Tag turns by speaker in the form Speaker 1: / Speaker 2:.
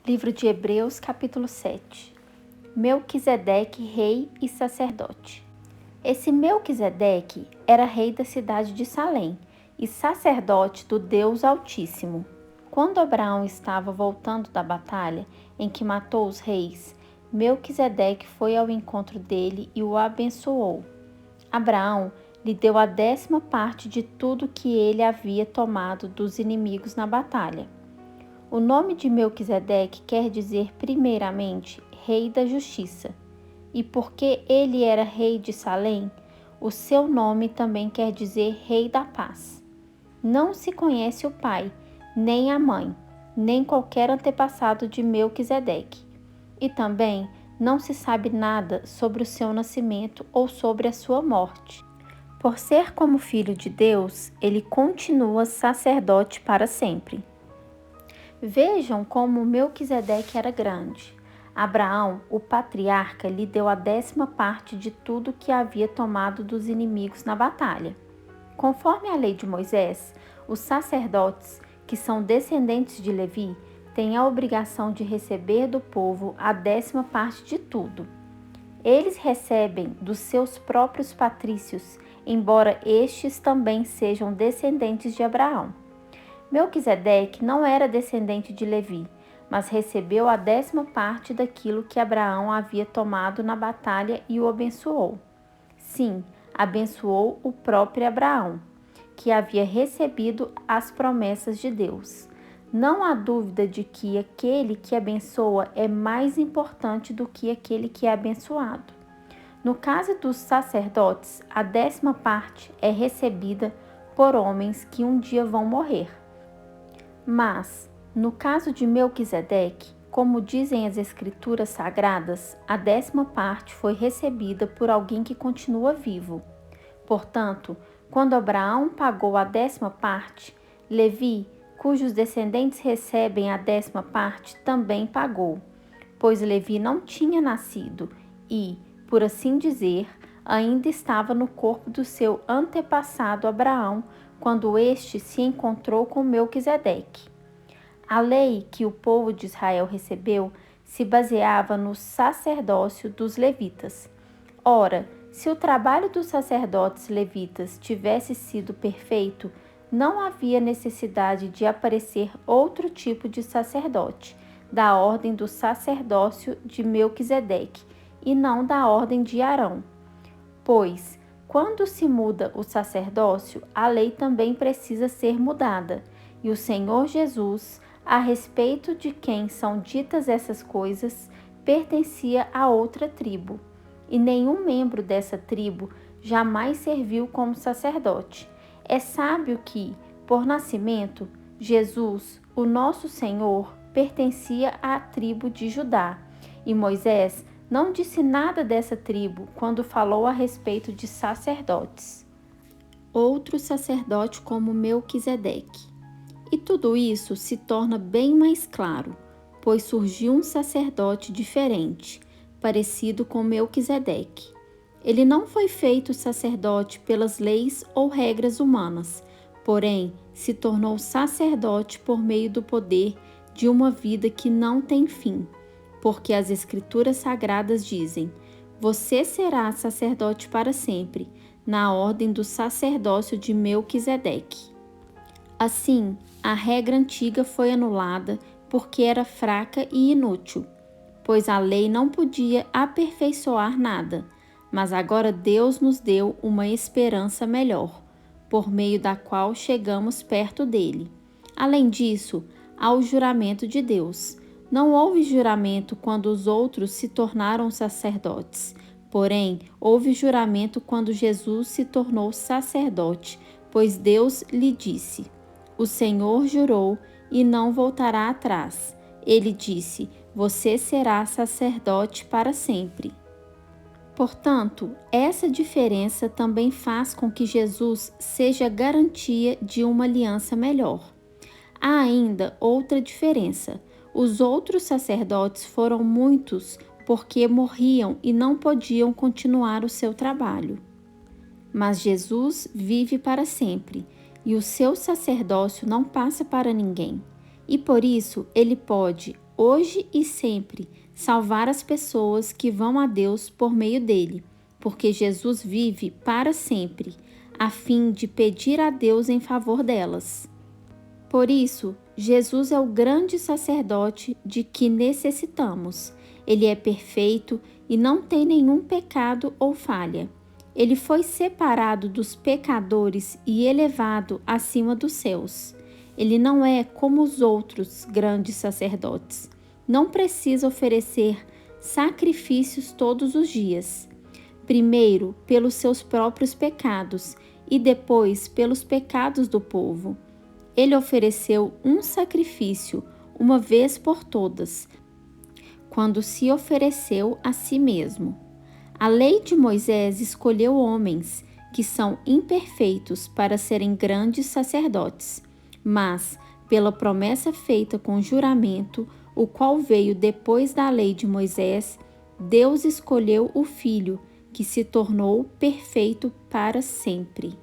Speaker 1: Livro de Hebreus, capítulo 7. Melquisedeque, rei e sacerdote. Esse Melquisedeque era rei da cidade de Salém e sacerdote do Deus Altíssimo. Quando Abraão estava voltando da batalha em que matou os reis, Melquisedeque foi ao encontro dele e o abençoou. Abraão lhe deu a 10ª parte de tudo que ele havia tomado dos inimigos na batalha. O nome de Melquisedeque quer dizer, primeiramente, Rei da Justiça, e porque ele era rei de Salém, o seu nome também quer dizer Rei da Paz. Não se conhece o pai, nem a mãe, nem qualquer antepassado de Melquisedeque, e também não se sabe nada sobre o seu nascimento ou sobre a sua morte. Por ser como filho de Deus, ele continua sacerdote para sempre. Vejam como Melquisedeque era grande. Abraão, o patriarca, lhe deu a 10ª parte de tudo que havia tomado dos inimigos na batalha. Conforme a lei de Moisés, os sacerdotes, que são descendentes de Levi, têm a obrigação de receber do povo a 10ª parte de tudo. Eles recebem dos seus próprios patrícios, embora estes também sejam descendentes de Abraão. Melquisedeque não era descendente de Levi, mas recebeu a 10ª parte daquilo que Abraão havia tomado na batalha e o abençoou. Sim, abençoou o próprio Abraão, que havia recebido as promessas de Deus. Não há dúvida de que aquele que abençoa é mais importante do que aquele que é abençoado. No caso dos sacerdotes, a 10ª parte é recebida por homens que um dia vão morrer. Mas, no caso de Melquisedeque, como dizem as Escrituras Sagradas, a 10ª parte foi recebida por alguém que continua vivo. Portanto, quando Abraão pagou a 10ª parte, Levi, cujos descendentes recebem a 10ª parte, também pagou, pois Levi não tinha nascido e, por assim dizer, ainda estava no corpo do seu antepassado Abraão, quando este se encontrou com Melquisedeque. A lei que o povo de Israel recebeu se baseava no sacerdócio dos levitas. Ora, se o trabalho dos sacerdotes levitas tivesse sido perfeito, não havia necessidade de aparecer outro tipo de sacerdote, da ordem do sacerdócio de Melquisedeque, e não da ordem de Arão. Pois, quando se muda o sacerdócio, a lei também precisa ser mudada, e o Senhor Jesus, a respeito de quem são ditas essas coisas, pertencia a outra tribo, e nenhum membro dessa tribo jamais serviu como sacerdote. É sábio que, por nascimento, Jesus, o nosso Senhor, pertencia à tribo de Judá, e Moisés não disse nada dessa tribo quando falou a respeito de sacerdotes. Outro sacerdote como Melquisedeque. E tudo isso se torna bem mais claro, pois surgiu um sacerdote diferente, parecido com Melquisedeque. Ele não foi feito sacerdote pelas leis ou regras humanas, porém se tornou sacerdote por meio do poder de uma vida que não tem fim. Porque as Escrituras Sagradas dizem: você será sacerdote para sempre, na ordem do sacerdócio de Melquisedeque. Assim, a regra antiga foi anulada porque era fraca e inútil, pois a lei não podia aperfeiçoar nada, mas agora Deus nos deu uma esperança melhor, por meio da qual chegamos perto dele. Além disso, há o juramento de Deus. Não houve juramento quando os outros se tornaram sacerdotes. Porém, houve juramento quando Jesus se tornou sacerdote, pois Deus lhe disse: o Senhor jurou e não voltará atrás. Ele disse: você será sacerdote para sempre. Portanto, essa diferença também faz com que Jesus seja garantia de uma aliança melhor. Há ainda outra diferença. Os outros sacerdotes foram muitos porque morriam e não podiam continuar o seu trabalho. Mas Jesus vive para sempre e o seu sacerdócio não passa para ninguém. E por isso ele pode hoje e sempre, salvar as pessoas que vão a Deus por meio dele, porque Jesus vive para sempre, a fim de pedir a Deus em favor delas. Por isso, Jesus é o grande sacerdote de que necessitamos. Ele é perfeito e não tem nenhum pecado ou falha. Ele foi separado dos pecadores e elevado acima dos céus. Ele não é como os outros grandes sacerdotes. Não precisa oferecer sacrifícios todos os dias. Primeiro, pelos seus próprios pecados e depois pelos pecados do povo. Ele ofereceu um sacrifício uma vez por todas, quando se ofereceu a si mesmo. A lei de Moisés escolheu homens que são imperfeitos para serem grandes sacerdotes, mas, pela promessa feita com juramento, o qual veio depois da lei de Moisés, Deus escolheu o Filho, que se tornou perfeito para sempre.